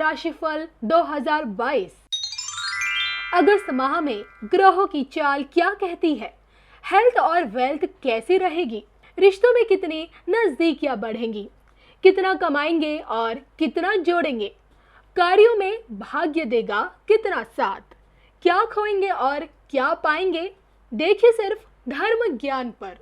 राशिफल 2022। अगस्त माह में ग्रहों की चाल क्या कहती है? हेल्थ और वेल्थ कैसी रहेगी? रिश्तों में कितनी नजदीकियां बढ़ेंगी? कितना कमाएंगे और कितना जोड़ेंगे? कार्यों में भाग्य देगा कितना साथ? क्या खोएंगे और क्या पाएंगे? देखिए सिर्फ धर्म ज्ञान पर।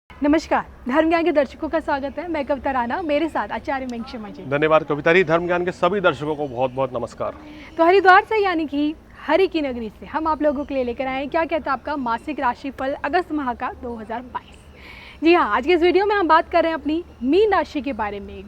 नमस्कार, धर्म ज्ञान के दर्शकों का स्वागत है। मैं कविता राणा, मेरे साथ आचार्य मेंगशमा जी। धन्यवाद कविता जी। धर्म ज्ञान के सभी दर्शकों को बहुत बहुत नमस्कार। तो हरिद्वार से यानी कि हरि की नगरी से हम आप लोगों के लिए लेकर आए हैं क्या कहता है आपका मासिक राशिफल अगस्त माह का 2022। जी हाँ, आज के इस वीडियो में हम बात कर रहे हैं अपनी मीन राशि के बारे में।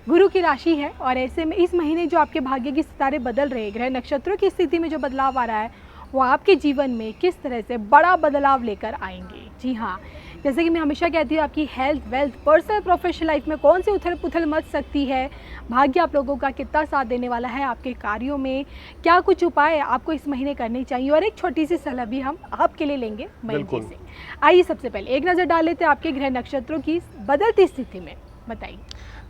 गुरु की राशि है और ऐसे में इस महीने जो आपके भाग्य की सितारे बदल रहे, ग्रह नक्षत्रों की स्थिति में जो बदलाव आ रहा है वो आपके जीवन में किस तरह से बड़ा बदलाव लेकर आएंगे। जी हाँ, जैसे कि मैं हमेशा कहती हूँ, आपकी health, wealth, personal, professional life में कौन सी उथल पुथल मच सकती है, भाग्य आप लोगों का कितना साथ देने वाला है, आपके कार्यों में क्या कुछ उपाय आपको इस महीने करने चाहिए और एक छोटी सी सलाह भी हम आपके लिए लेंगे मयंक जी से। आइए सबसे पहले एक नज़र डाल लेते हैं आपके ग्रह नक्षत्रों की बदलती स्थिति में। बताइए।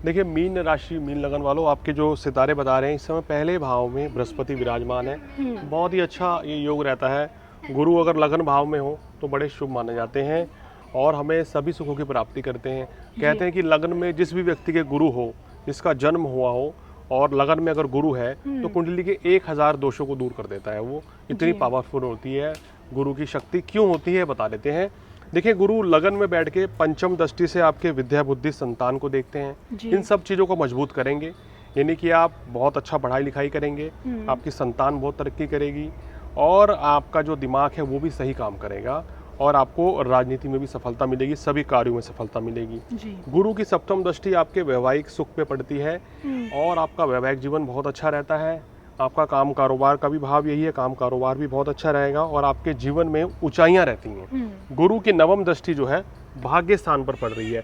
देखिए, मीन राशि, मीन लगन वालों, आपके जो सितारे बता रहे हैं इस समय पहले भाव में बृहस्पति विराजमान है। बहुत ही अच्छा ये योग रहता है। गुरु अगर लगन भाव में हो तो बड़े शुभ माने जाते हैं और हमें सभी सुखों की प्राप्ति करते हैं। कहते हैं कि लगन में जिस भी व्यक्ति के गुरु हो, जिसका जन्म हुआ हो और लगन में अगर गुरु है तो कुंडली के 1000 दोषों को दूर कर देता है। वो इतनी पावरफुल होती है। गुरु की शक्ति क्यों होती है बता देते हैं। देखिए, गुरु लगन में बैठ के पंचम दृष्टि से आपके विद्या, बुद्धि, संतान को देखते हैं। इन सब चीज़ों को मजबूत करेंगे, यानी कि आप बहुत अच्छा पढ़ाई लिखाई करेंगे, आपकी संतान बहुत तरक्की करेगी और आपका जो दिमाग है वो भी सही काम करेगा और आपको राजनीति में भी सफलता मिलेगी, सभी कार्यों में सफलता मिलेगी। गुरु की सप्तम दृष्टि आपके वैवाहिक सुख पे पड़ती है और आपका वैवाहिक जीवन बहुत अच्छा रहता है। आपका काम कारोबार का भी भाव यही है, काम कारोबार भी बहुत अच्छा रहेगा और आपके जीवन में ऊंचाइयां रहती हैं। गुरु की नवम दृष्टि जो है भाग्य स्थान पर पड़ रही है,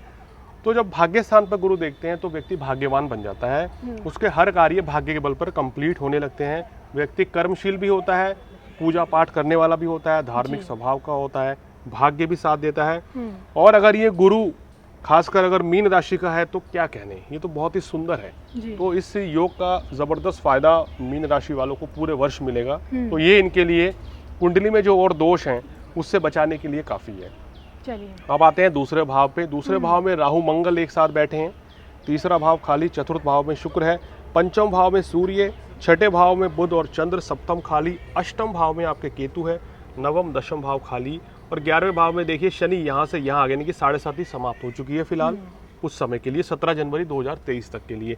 तो जब भाग्य स्थान पर गुरु देखते हैं तो व्यक्ति भाग्यवान बन जाता है। उसके हर कार्य भाग्य के बल पर कंप्लीट होने लगते हैं। व्यक्ति कर्मशील भी होता है, पूजा पाठ करने वाला भी होता है, धार्मिक स्वभाव का होता है, भाग्य भी साथ देता है। और अगर ये गुरु खासकर अगर मीन राशि का है तो क्या कहने, ये तो बहुत ही सुंदर है। तो इस योग का जबरदस्त फायदा मीन राशि वालों को पूरे वर्ष मिलेगा। तो ये इनके लिए कुंडली में जो और दोष हैं उससे बचाने के लिए काफी है। चलिए अब आते हैं दूसरे भाव पे। दूसरे भाव में राहु मंगल एक साथ बैठे हैं। तीसरा भाव खाली, चतुर्थ भाव में शुक्र है, पंचम भाव में सूर्य, छठे भाव में बुध और चंद्र, सप्तम खाली, अष्टम भाव में आपके केतु है, नवम दशम भाव खाली और 11वें भाव में देखिए शनि यहाँ से यहाँ आ गए, यानी कि 7:30 समाप्त हो चुकी है फिलहाल उस समय के लिए, 17 जनवरी 2023 तक के लिए।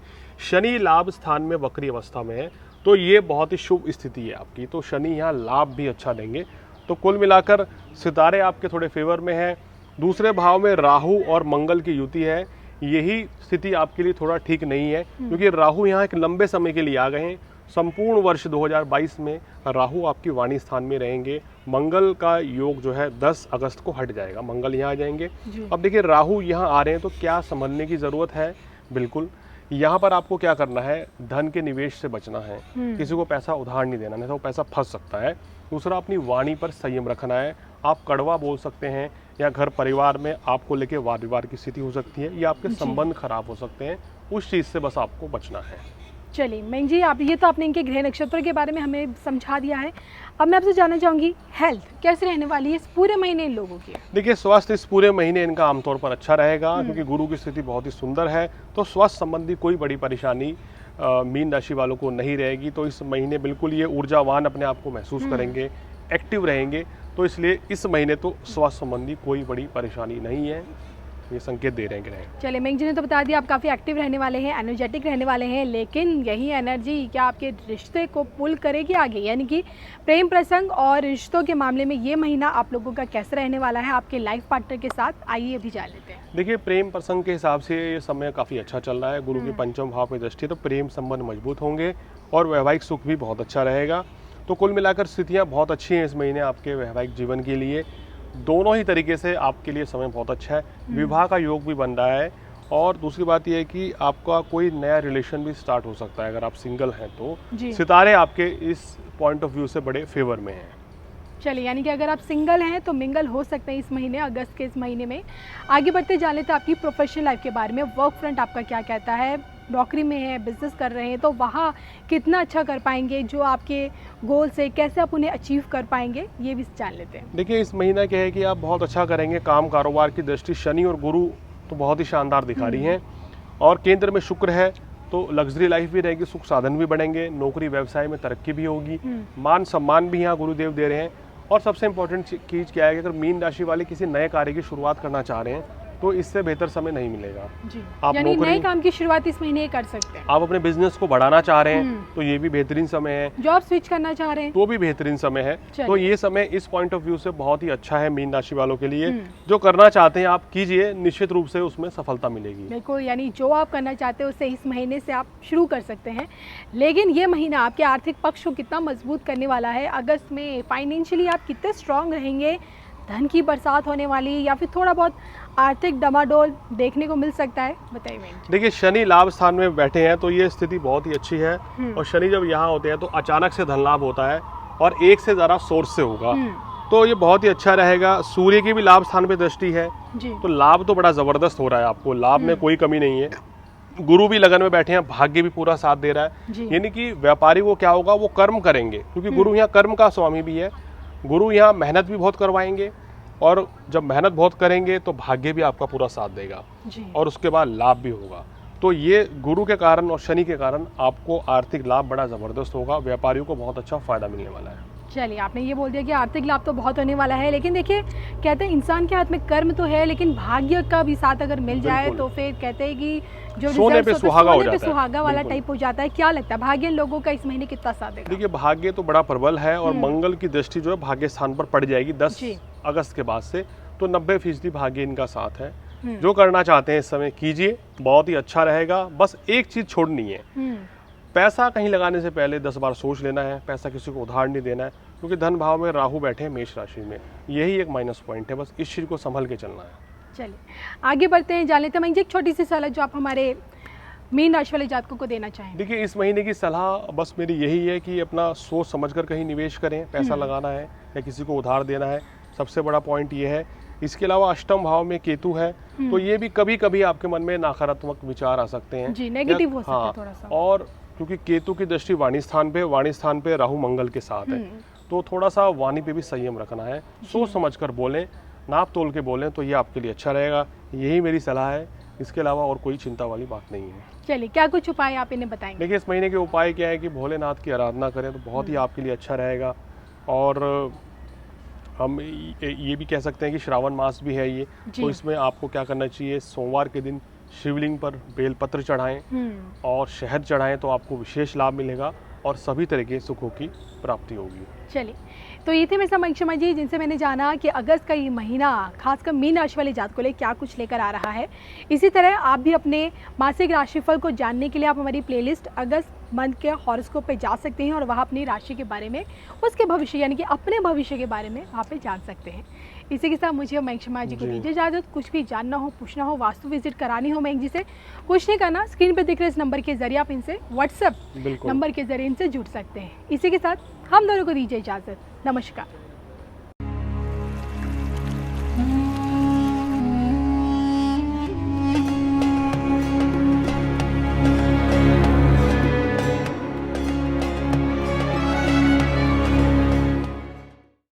शनि लाभ स्थान में वक्री अवस्था में है, तो ये बहुत ही शुभ स्थिति है आपकी। तो शनि यहाँ लाभ भी अच्छा देंगे। तो कुल मिलाकर सितारे आपके थोड़े फेवर में है। दूसरे भाव में राहु और मंगल की युति है। यही स्थिति आपके लिए थोड़ा ठीक नहीं है क्योंकि राहु यहाँ एक लंबे समय के लिए आ गए हैं। संपूर्ण वर्ष 2022 में राहु आपकी वाणी स्थान में रहेंगे। मंगल का योग जो है 10 अगस्त को हट जाएगा, मंगल यहाँ आ जाएंगे। अब देखिए, राहु यहाँ आ रहे हैं तो क्या संभलने की ज़रूरत है? बिल्कुल। यहाँ पर आपको क्या करना है, धन के निवेश से बचना है, किसी को पैसा उधार नहीं देना, नहीं तो पैसा फंस सकता है। दूसरा, अपनी वाणी पर संयम रखना है। आप कड़वा बोल सकते हैं या घर परिवार में आपको लेके वाद विवाद की स्थिति हो सकती है या आपके संबंध खराब हो सकते हैं, उस चीज़ से बस आपको बचना है। चलिए मेंग जी, आप ये तो आपने इनके ग्रह नक्षत्रों के बारे में हमें समझा दिया है। अब मैं आपसे जानना चाहूँगी, हेल्थ कैसे रहने वाली है इस पूरे महीने इन लोगों की? देखिए, स्वास्थ्य इस पूरे महीने इनका आमतौर पर अच्छा रहेगा क्योंकि गुरु की स्थिति बहुत ही सुंदर है। तो स्वास्थ्य संबंधी कोई बड़ी परेशानी मीन राशि वालों को नहीं रहेगी। तो इस महीने बिल्कुल ये ऊर्जावान अपने आप को महसूस करेंगे, एक्टिव रहेंगे। तो इसलिए इस महीने तो स्वास्थ्य संबंधी कोई बड़ी परेशानी नहीं है, ये संकेत दे रहे हैं ग्रह। चलिए, मेंग जी ने तो बता दिया आप काफ़ी एक्टिव रहने वाले हैं, एनर्जेटिक रहने वाले हैं, लेकिन यही एनर्जी क्या आपके रिश्ते को पुल करेगी आगे? यानी कि प्रेम प्रसंग और रिश्तों के मामले में ये महीना आप लोगों का कैसे रहने वाला है आपके लाइफ पार्टनर के साथ? आइए अभी जान लेते हैं। देखिए, प्रेम प्रसंग के हिसाब से ये समय काफ़ी अच्छा चल रहा है। गुरु की पंचम भाव में दृष्टि, तो प्रेम संबंध मजबूत होंगे और वैवाहिक सुख भी बहुत अच्छा रहेगा। तो कुल मिलाकर स्थितियाँ बहुत अच्छी हैं इस महीने आपके वैवाहिक जीवन के लिए। दोनों ही तरीके से आपके लिए समय बहुत अच्छा है। विवाह का योग भी बन रहा है और दूसरी बात यह है कि आपका कोई नया रिलेशन भी स्टार्ट हो सकता है अगर आप सिंगल हैं तो। सितारे आपके इस पॉइंट ऑफ व्यू से बड़े फेवर में हैं। चलिए, यानी कि अगर आप सिंगल हैं तो मिंगल हो सकते हैं इस महीने, अगस्त के इस महीने में। आगे बढ़ते जान लेते हैं आपकी प्रोफेशनल लाइफ के बारे में। वर्क फ्रंट आपका क्या कहता है? नौकरी में हैं, बिजनेस कर रहे हैं, तो वहाँ कितना अच्छा कर पाएंगे, जो आपके गोल्स है कैसे आप उन्हें अचीव कर पाएंगे, ये भी जान लेते हैं। देखिए इस महीना क्या है कि आप बहुत अच्छा करेंगे। काम कारोबार की दृष्टि शनि और गुरु तो बहुत ही शानदार दिखा रही हैं, और केंद्र में शुक्र है तो लग्जरी लाइफ भी रहेगी, सुख साधन भी बढ़ेंगे, नौकरी व्यवसाय में तरक्की भी होगी, मान सम्मान भी यहाँ गुरुदेव दे रहे हैं। और सबसे इम्पोर्टेंट चीज़ क्या है कि अगर मीन राशि वाले किसी नए कार्य की शुरुआत करना चाह रहे हैं तो इससे बेहतर समय नहीं मिलेगा। जी, आप यानी नए काम की शुरुआत इस महीने कर सकते हैं। आप अपने बिजनेस को बढ़ाना चाह रहे हैं तो ये भी बेहतरीन समय है। जॉब स्विच करना चाह रहे हैं तो भी बेहतरीन समय है। तो ये समय इस पॉइंट ऑफ व्यू से बहुत ही अच्छा है मीन राशि वालों के लिए। जो करना चाहते हैं आप कीजिए, निश्चित रूप से उसमें सफलता मिलेगी। बिल्कुल, यानी जो आप करना चाहते हैं उसे इस महीने से आप शुरू कर सकते हैं। लेकिन ये महीना आपके आर्थिक पक्ष को कितना मजबूत करने वाला है, अगस्त में फाइनेंशियली आप कितने स्ट्रांग रहेंगे, धन की बरसात होने वाली या फिर थोड़ा बहुत आर्थिक डमाडोल देखने को मिल सकता है, बताइए। देखिए शनि लाभ स्थान में बैठे हैं तो ये स्थिति बहुत ही अच्छी है, और शनि जब यहाँ होते हैं तो अचानक से धन लाभ होता है और एक से ज़्यादा सोर्स से होगा, तो ये बहुत ही अच्छा रहेगा। सूर्य की भी लाभ स्थान पे दृष्टि है जी। तो लाभ तो बड़ा ज़बरदस्त हो रहा है, आपको लाभ में कोई कमी नहीं है। गुरु भी लगन में बैठे हैं, भाग्य भी पूरा साथ दे रहा है। यानी कि व्यापारी को क्या होगा, वो कर्म करेंगे, क्योंकि गुरु यहाँ कर्म का स्वामी भी है। गुरु यहाँ मेहनत भी बहुत करवाएंगे, और जब मेहनत बहुत करेंगे तो भाग्य भी आपका पूरा साथ देगा जी। और उसके बाद लाभ भी होगा। तो ये गुरु के कारण और शनि के कारण आपको आर्थिक लाभ बड़ा ज़बरदस्त होगा, व्यापारियों को बहुत अच्छा फायदा मिलने वाला है। चलिए, आपने ये बोल दिया कि आर्थिक लाभ तो बहुत होने वाला है, लेकिन देखिए कहते हैं इंसान के हाथ में कर्म तो है, लेकिन भाग्य का भी साथ अगर मिल जाए तो फिर कहते हैं कि जो सोने पे सुहागा हो जाता है, सुहागा वाला टाइप हो जाता है। क्या लगता है भाग्य लोगों का इस महीने कितना साथ देगा? देखिए भाग्य तो बड़ा प्रबल है, और मंगल की दृष्टि जो है भाग्य स्थान पर पड़ जाएगी 10 अगस्त के बाद से, तो 90% भाग्य इनका साथ है। जो करना चाहते हैं इस समय कीजिए, बहुत ही अच्छा रहेगा। बस एक चीज छोड़नी है, पैसा कहीं लगाने से पहले 10 बार सोच लेना है, पैसा किसी को उधार नहीं देना है, क्योंकि धन भाव में राहु बैठे हैं मेष राशि में, यही एक माइनस पॉइंट है। बस इस चीज को संभल के चलना है। चलिए आगे बढ़ते हैं, जान लेते हैं एक छोटी सी सलाह जो आप हमारे मीन राशि वाले जातकों को देना चाहेंगे। देखिए इस महीने की सलाह बस मेरी यही है कि अपना सोच समझकर कहीं निवेश करें, पैसा लगाना है या किसी को उधार देना है, सबसे बड़ा पॉइंट ये है। इसके अलावा अष्टम भाव में केतु है, तो ये भी कभी कभी आपके मन में नकारात्मक विचार आ सकते हैं जी, नेगेटिव हो सकता है थोड़ा सा। और क्योंकि केतु की दृष्टि वाणी स्थान पे राहु मंगल के साथ है, तो थोड़ा सा वाणी पे भी संयम रखना है, सोच समझकर बोलें, नाप तोल के बोलें, तो ये आपके लिए अच्छा रहेगा। यही मेरी सलाह है, इसके अलावा और कोई चिंता वाली बात नहीं है। चलिए, क्या कुछ उपाय आप इन्हें बताएंगे? देखिए इस महीने के उपाय क्या है कि भोलेनाथ की आराधना करें तो बहुत ही आपके लिए अच्छा रहेगा। और हम ये भी कह सकते हैं कि श्रावण मास भी है ये, तो इसमें आपको क्या करना चाहिए, सोमवार के दिन शिवलिंग पर बेलपत्र चढ़ाएं और शहद चढ़ाएं, तो आपको विशेष लाभ मिलेगा और सभी तरह के सुखों की प्राप्ति होगी। चलिए, तो ये थे मेरे समीक्षा जी, जिनसे मैंने जाना कि अगस्त का ये महीना खासकर मीन राशि वाले जात को ले क्या कुछ लेकर आ रहा है। इसी तरह आप भी अपने मासिक राशिफल को जानने के लिए आप हमारी प्लेलिस्ट अगस्त मंथ के हॉरोस्कोप पे जा सकते हैं और वहाँ अपनी राशि के बारे में, उसके भविष्य यानी कि अपने भविष्य के बारे में वहाँ पे जान सकते हैं। इसी के साथ मुझे मयंक शर्मा जी को दीजिए इजाज़त। कुछ भी जानना हो, पूछना हो, वास्तु विजिट करानी हो मयंक जी से, कुछ नहीं करना, स्क्रीन पर दिख रहे इस नंबर के जरिए आप इनसे व्हाट्सएप नंबर के जरिए इनसे जुड़ सकते हैं। इसी के साथ हम दोनों को दीजिए इजाज़त। नमस्कार।